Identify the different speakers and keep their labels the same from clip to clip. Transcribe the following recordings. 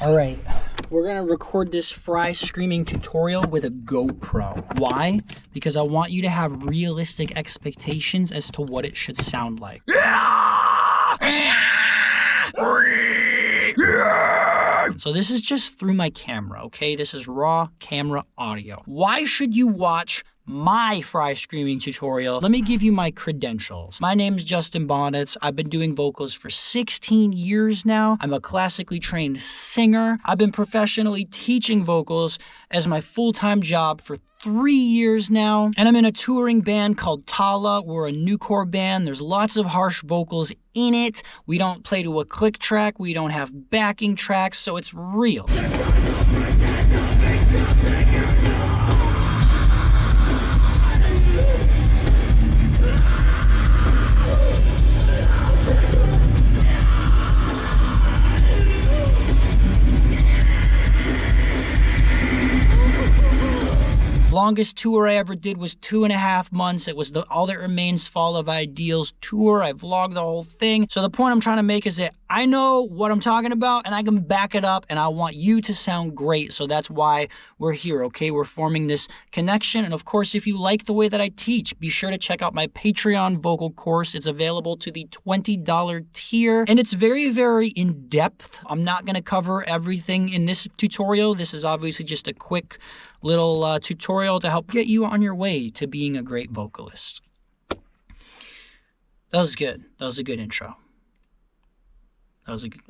Speaker 1: All right, we're gonna record this fry screaming tutorial with a GoPro. Why? Because I want you to have realistic expectations as to what it should sound like. So this is just through my camera, okay? This is raw camera audio. Why should you watch my fry screaming tutorial? Let me give you my credentials. My name's Justin Bonnets. I've been doing vocals for 16 years now. I'm a classically trained singer. I've been professionally teaching vocals as my full-time job for 3 years now. And I'm in a touring band called Tallah. We're a newcore band. There's lots of harsh vocals in it. We don't play to a click track. We don't have backing tracks, so it's real. Longest tour I ever did was 2.5 months. It was the All That Remains Fall of Ideals tour. I vlogged the whole thing. So the point I'm trying to make is that I know what I'm talking about and I can back it up, and I want you to sound great. So that's why we're here, okay? We're forming this connection. And of course, if you like the way that I teach, be sure to check out my Patreon vocal course. It's available to the $20 tier, and it's very, very in-depth. I'm not gonna cover everything in this tutorial. This is obviously just a quick little tutorial to help get you on your way to being a great vocalist. That was good. That was a good intro.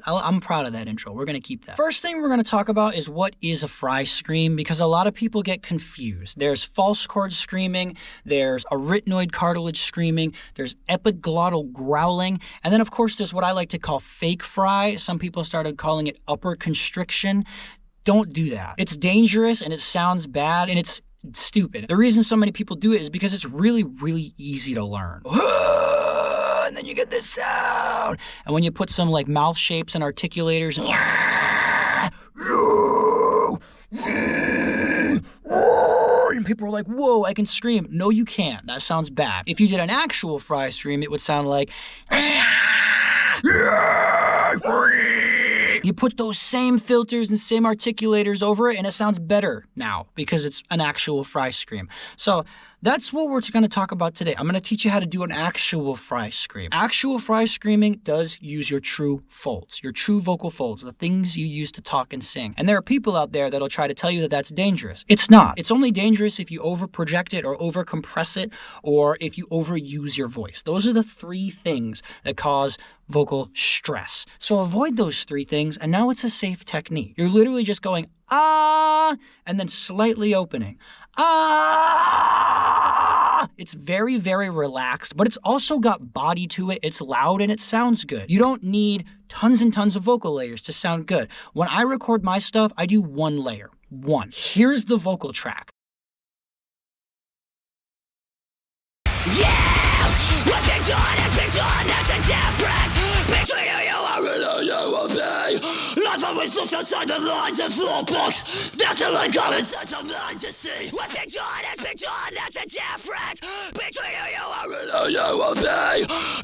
Speaker 1: I'm proud of that intro. We're going to keep that. First thing we're going to talk about is what is a fry scream, because a lot of people get confused. There's false chord screaming, there's arytenoid cartilage screaming, there's epiglottal growling, and then of course there's what I like to call fake fry. Some people started calling it upper constriction. Don't do that. It's dangerous and it sounds bad and it's stupid. The reason so many people do it is because it's really, really easy to learn. And then you get this sound. And when you put some like mouth shapes and articulators and people are like, whoa, I can scream. No, you can't. That sounds bad. If you did an actual fry scream, it would sound like you put those same filters and same articulators over it and it sounds better now because it's an actual fry scream. So that's what we're going to talk about today. I'm going to teach you how to do an actual fry scream. Actual fry screaming does use your true folds, your true vocal folds, the things you use to talk and sing. And there are people out there that'll try to tell you that that's dangerous. It's not. It's only dangerous if you over-project it or over-compress it or if you overuse your voice. Those are the 3 things that cause vocal stress. So avoid those 3 things, and now it's a safe technique. You're literally just going, ah, and then slightly opening. Ah! It's very, very relaxed, but it's also got body to it. It's loud and it sounds good. You don't need tons and tons of vocal layers to sound good. When I record my stuff, I do 1 layer. 1. Here's the vocal track. Yeah! What's been done has been done. There's a difference between who you are and who you will be. Life always looks outside the lines of floor books. That's how I got it. That's a mind to see. What's been done has been done. There's a difference between who you are and who you will be.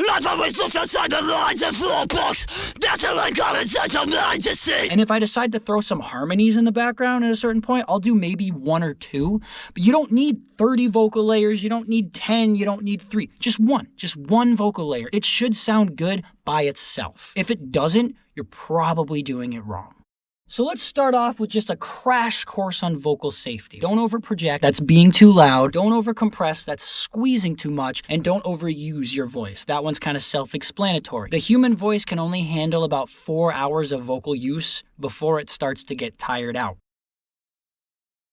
Speaker 1: Life always looks outside the lines of floor books. That's how I got it. That's a mind to see. And if I decide to throw some harmonies in the background at a certain point, I'll do maybe 1 or 2. But you don't need 30 vocal layers. You don't need 10. You don't need 3. Just 1. Just 1 vocal layer. It should sound good by itself. If it doesn't, you're probably doing it wrong. So let's start off with just a crash course on vocal safety. Don't overproject, that's being too loud. Don't overcompress, that's squeezing too much. And don't overuse your voice. That one's kind of self-explanatory. The human voice can only handle about 4 hours of vocal use before it starts to get tired out.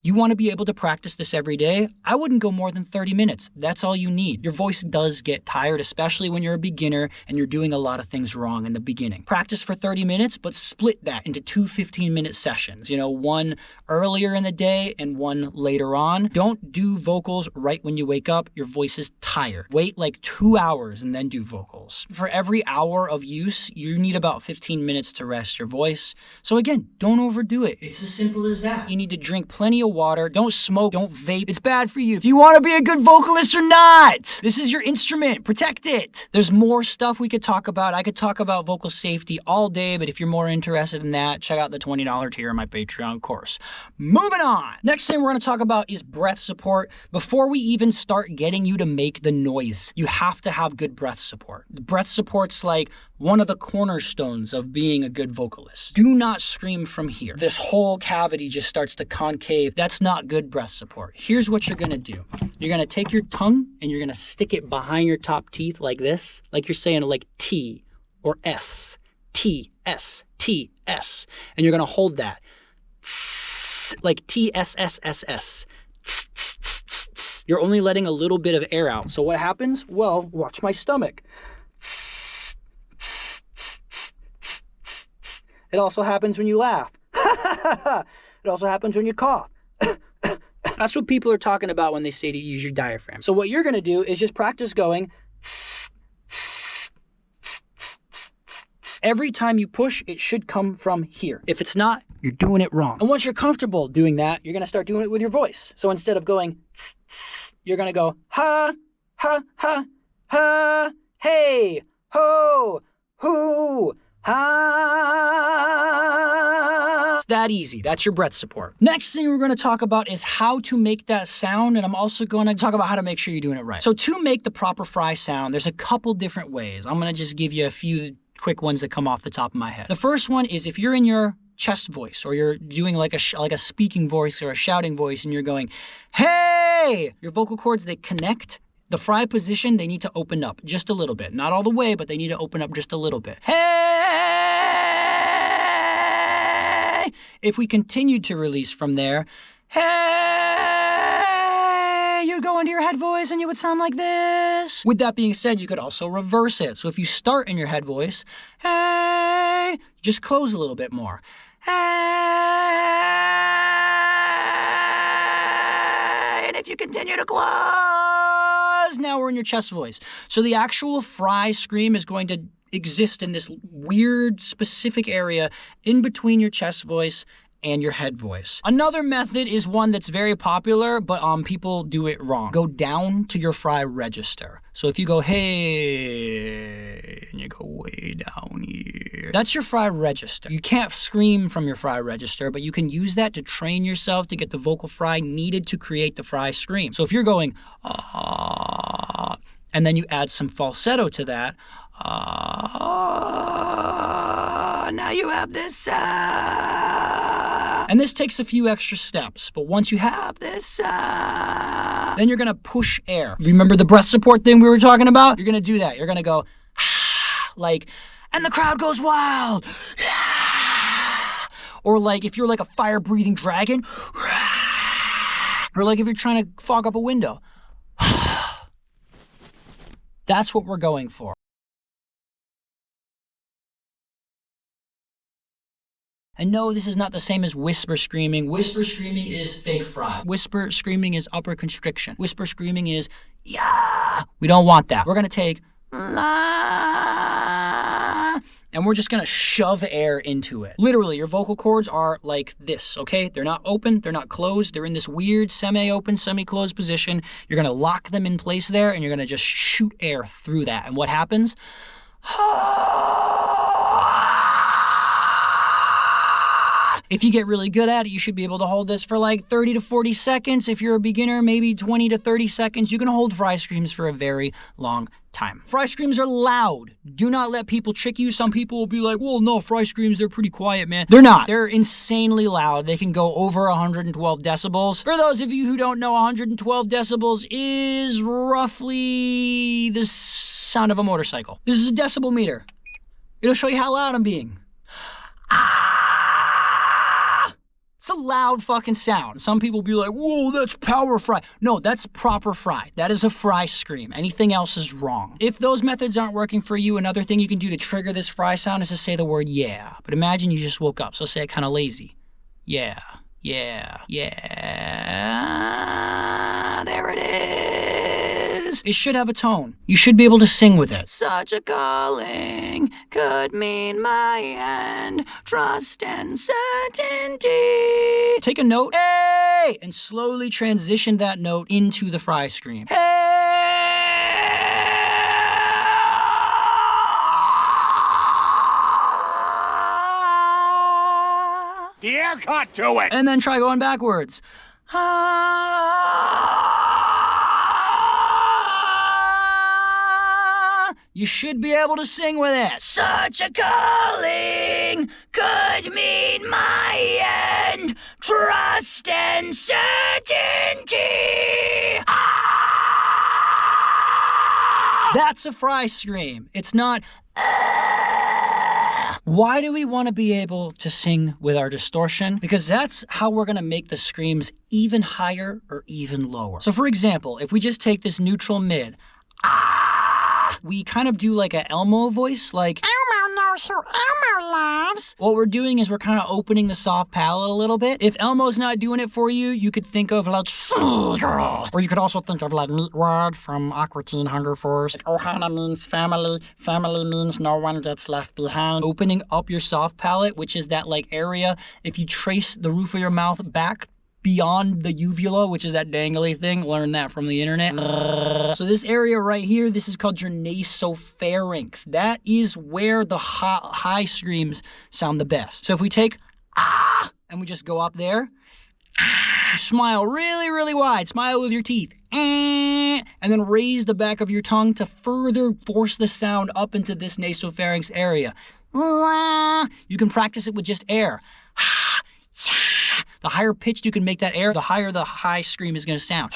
Speaker 1: You want to be able to practice this every day? I wouldn't go more than 30 minutes. That's all you need. Your voice does get tired, especially when you're a beginner and you're doing a lot of things wrong in the beginning. Practice for 30 minutes, but split that into 2 15-minute sessions. You know, 1 earlier in the day and 1 later on. Don't do vocals right when you wake up. Your voice is tired. Wait like 2 hours and then do vocals. For every hour of use, you need about 15 minutes to rest your voice. So again, don't overdo it. It's as simple as that. You need to drink plenty of
Speaker 2: of water. Don't smoke. Don't vape. It's bad for you. If you want to be a good vocalist or not, this is your instrument. Protect it. There's more stuff we could talk about. I could talk about vocal safety all day, but if you're more interested in that, check out the $20 tier of my Patreon course. Moving on. Next thing we're going to talk about is breath support. Before we even start getting you to make the noise, you have to have good breath support. The breath support's like one of the cornerstones of being a good vocalist. Do not scream from here. This whole cavity just starts to concave. That's not good breath support. Here's what you're gonna do. You're gonna take your tongue and you're gonna stick it behind your top teeth like this, like you're saying like T or S, T, S, T, S. And you're gonna hold that like T, S, S, S, S. You're only letting a little bit of air out. So what happens? Well, watch my stomach. It also happens when you laugh. It also happens when you cough. That's what people are talking about when they say to use your diaphragm. So what you're going to do is just practice going. Every time you push, it should come from here. If it's not, you're doing it wrong. And once you're comfortable doing that, you're going to start doing it with your voice. So instead of going, you're going to go, ha, ha, ha, ha, hey, ho, hoo, ha. It's that easy. That's your breath support. Next thing we're going to talk about is how to make that sound, and I'm also going to talk about how to make sure you're doing it right. So to make the proper fry sound, there's a couple different ways. I'm going to just give you a few quick ones that come off the top of my head. The first one is if you're in your chest voice, or you're doing like a speaking voice or a shouting voice, and you're going, hey! Your vocal cords, they connect. The fry position, they need to open up just a little bit. Not all the way, but they need to open up just a little bit. Hey! If we continued to release from there, hey! You'd go into your head voice and you would sound like this. With that being said, you could also reverse it. So if you start in your head voice, hey, just close a little bit more. Hey! And if you continue to close, now we're in your chest voice. So the actual fry scream is going to exist in this weird specific area in between your chest voice and your head voice. Another method is one that's very popular, but people do it wrong. Go down to your fry register. So if you go, hey, and you go way down here, that's your fry register. You can't scream from your fry register, but you can use that to train yourself to get the vocal fry needed to create the fry scream. So if you're going, ah, and then you add some falsetto to that, now you have this, and this takes a few extra steps, but once you have this, then you're gonna push air. Remember the breath support thing we were talking about? You're gonna do that. You're gonna go, like, and the crowd goes wild. Or like, if you're like a fire-breathing dragon, or like if you're trying to fog up a window. That's what we're going for. And no, this is not the same as whisper screaming. Whisper screaming is fake fry. Whisper screaming is upper constriction. Whisper screaming is, yeah. We don't want that. We're going to take, la, and we're just going to shove air into it. Literally, your vocal cords are like this, okay? They're not open. They're not closed. They're in this weird semi-open, semi-closed position. You're going to lock them in place there, and you're going to just shoot air through that. And what happens? If you get really good at it, you should be able to hold this for like 30 to 40 seconds. If you're a beginner, maybe 20 to 30 seconds. You can hold fry screams for a very long time. Fry screams are loud. Do not let people trick you. Some people will be like, well, no, fry screams, they're pretty quiet, man. They're not. They're insanely loud. They can go over 112 decibels. For those of you who don't know, 112 decibels is roughly the sound of a motorcycle. This is a decibel meter. It'll show you how loud I'm being. It's a loud fucking sound. Some people be like, whoa, that's power fry. No, that's proper fry. That is a fry scream. Anything else is wrong. If those methods aren't working for you, another thing you can do to trigger this fry sound is to say the word yeah. But imagine you just woke up, so say it kind of lazy. Yeah, yeah, yeah. There it is. It should have a tone. You should be able to sing with it. Such a calling could mean my end. Trust and certainty. Take a note, hey, and slowly transition that note into the fry scream. Hey!
Speaker 1: The air cut to it!
Speaker 2: And then try going backwards. You should be able to sing with it. Such a calling could mean my end. Trust and certainty. That's a fry scream. It's not. Why do we want to be able to sing with our distortion? Because that's how we're going to make the screams even higher or even lower. So for example, if we just take this neutral mid, we kind of do like a Elmo voice, like Elmo knows who Elmo loves. What we're doing is we're kind of opening the soft palate a little bit. If Elmo's not doing it for you, you could think of like Smeagol. Or you could also think of like Meatwad from Aqua Teen Hunger Force. Like, Ohana means family. Family means no one gets left behind. Opening up your soft palate, which is that like area, if you trace the roof of your mouth back beyond the uvula, which is that dangly thing. Learn that from the internet. So this area right here, this is called your nasopharynx. That is where the high screams sound the best. So if we take and we just go up there, smile really, really wide. Smile with your teeth. And then raise the back of your tongue to further force the sound up into this nasopharynx area. You can practice it with just air. The higher pitched you can make that air, the higher the high scream is going to sound.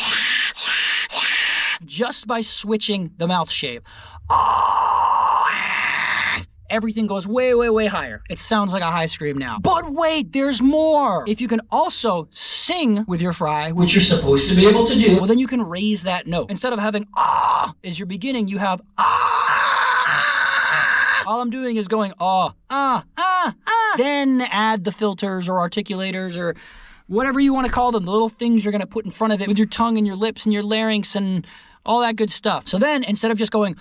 Speaker 2: Just by switching the mouth shape. Everything goes way, way, way higher. It sounds like a high scream now. But wait, there's more. If you can also sing with your fry, which you're supposed to be able to do, well, then you can raise that note. Instead of having as your beginning, you have All I'm doing is going then add the filters or articulators or whatever you want to call them, the little things you're going to put in front of it with your tongue and your lips and your larynx and all that good stuff. So then, instead of just going,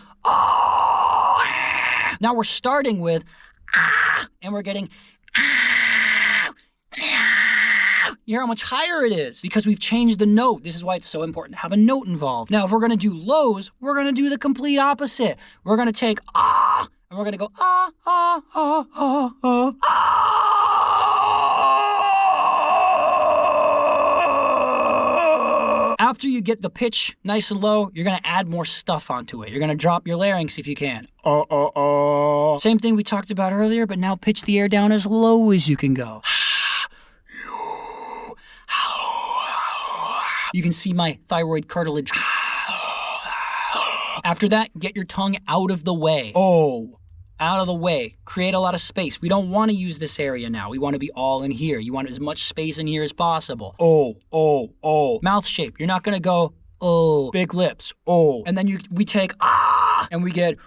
Speaker 2: now we're starting with, and we're getting, you hear how much higher it is because we've changed the note. This is why it's so important to have a note involved. Now, if we're going to do lows, we're going to do the complete opposite. We're going to take, and we're going to go, After you get the pitch nice and low, you're going to add more stuff onto it. You're going to drop your larynx if you can. Same thing we talked about earlier, but now pitch the air down as low as you can go. You can see my thyroid cartilage. After that, get your tongue out of the way. Out of the way. Create a lot of space. We don't want to use this area now. We want to be all in here. You want as much space in here as possible. Mouth shape. You're not going to go, big lips, And then we take, and we get,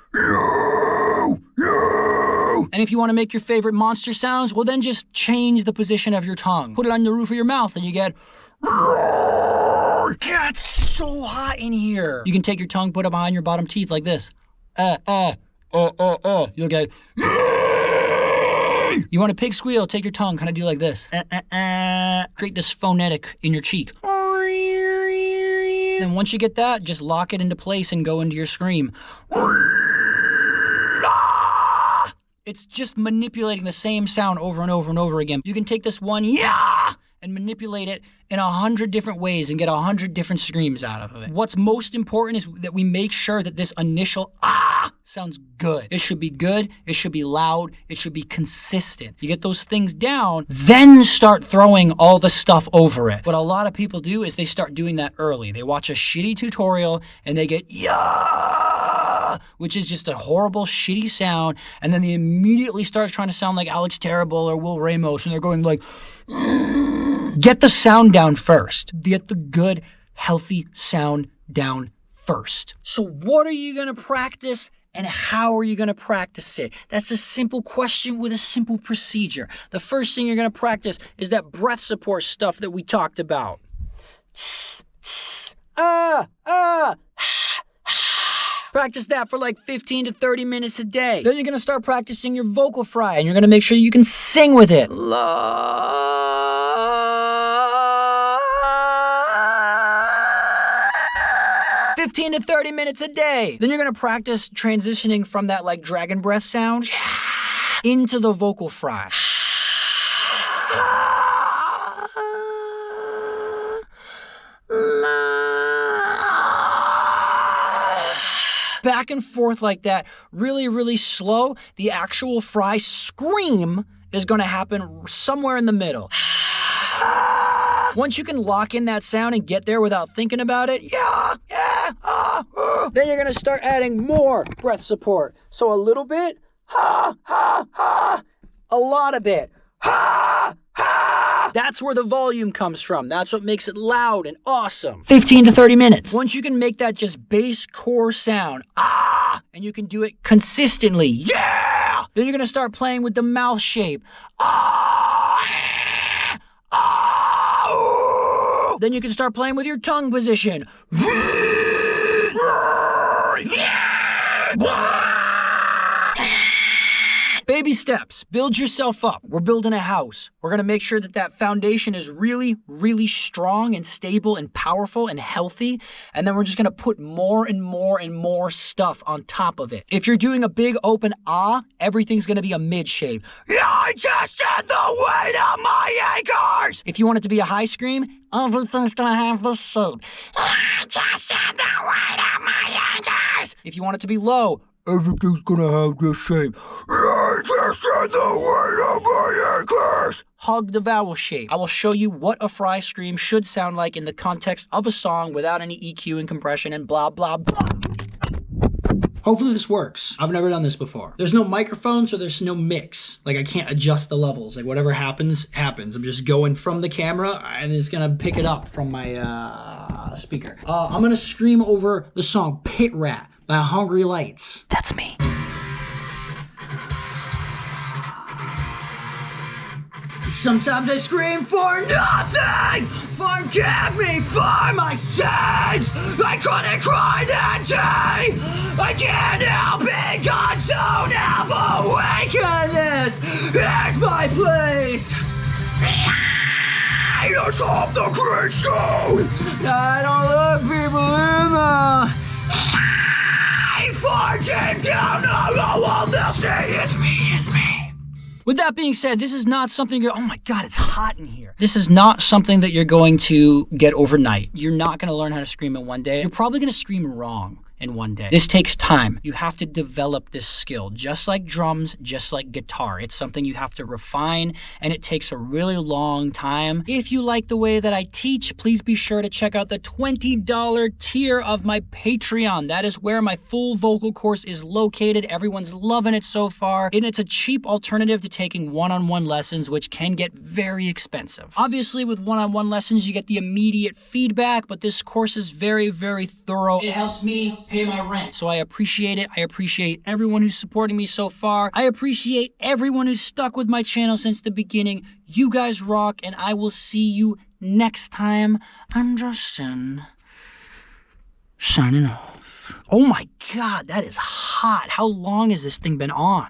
Speaker 2: And if you want to make your favorite monster sounds, well then just change the position of your tongue. Put it on the roof of your mouth and you get, it's so hot in here. You can take your tongue, put it behind your bottom teeth like this. You'll get. You want a pig squeal? Take your tongue, kind of do like this. Create this phonetic in your cheek. And once you get that, just lock it into place and go into your scream. It's just manipulating the same sound over and over and over again. You can take this one, and manipulate it in 100 different ways and get 100 different screams out of it. What's most important is that we make sure that this initial sounds good. It should be good, it should be loud, it should be consistent. You get those things down, then start throwing all the stuff over it. What a lot of people do is they start doing that early. They watch a shitty tutorial and they get which is just a horrible, shitty sound, and then they immediately start trying to sound like Alex Terrible or Will Ramos, and they're going like, get the sound down first. Get the good, healthy sound down first. So what are you going to practice and how are you going to practice it? That's a simple question with a simple procedure. The first thing you're going to practice is that breath support stuff that we talked about. Practice that for like 15 to 30 minutes a day. Then you're gonna start practicing your vocal fry, and you're gonna make sure you can sing with it. 15 to 30 minutes a day. Then you're gonna practice transitioning from that like dragon breath sound into the vocal fry. Back and forth like that, really, really slow. The actual fry scream is gonna happen somewhere in the middle. Once you can lock in that sound and get there without thinking about it, then you're gonna start adding more breath support. So a little bit, a lot of it, That's where the volume comes from. That's what makes it loud and awesome. 15 to 30 minutes. Once you can make that just bass core sound, and you can do it consistently, then you're gonna start playing with the mouth shape. Then you can start playing with your tongue position. Baby steps. Build yourself up. We're building a house. We're going to make sure that that foundation is really, really strong and stable and powerful and healthy. And then we're just going to put more and more and more stuff on top of it. If you're doing a big open everything's going to be a mid shape. I just said the weight of my acres. If you want it to be a high scream, everything's going to have this shape. I just said the weight of my acres. If you want it to be low, everything's gonna have this shape. I just said the weight of my acres. Hug the vowel shape. I will show you what a fry scream should sound like in the context of a song without any EQ and compression and blah, blah, blah. Hopefully this works. I've never done this before. There's no microphone, so there's no mix. Like, I can't adjust the levels. Like, whatever happens, happens. I'm just going from the camera, and it's gonna pick it up from my speaker. I'm gonna scream over the song Pit Rat by Hungry Lights. That's me. Sometimes I scream for nothing. Forgive me for my sins. I couldn't cry that day. I can't help it. God, so now awakeness is my place. Let's hope the great stone. I don't look people in the fortune down, all they'll say is me, is me. With that being said, this is not something oh my God, it's hot in here. This is not something that you're going to get overnight. You're not gonna learn how to scream in one day. You're probably gonna scream wrong in one day. This takes time. You have to develop this skill, just like drums, just like guitar. It's something you have to refine, and it takes a really long time. If you like the way that I teach, please be sure to check out the $20 tier of my Patreon. That is where my full vocal course is located. Everyone's loving it so far, and it's a cheap alternative to taking one-on-one lessons, which can get very expensive. Obviously, with one-on-one lessons, you get the immediate feedback, but this course is very, very thorough. It helps me pay my rent, so I appreciate it. I appreciate everyone who's supporting me so far. I appreciate everyone who's stuck with my channel since the beginning. You guys rock, and I will see you next time. I'm Justin, signing off. Oh my God, that is hot. How long has this thing been on?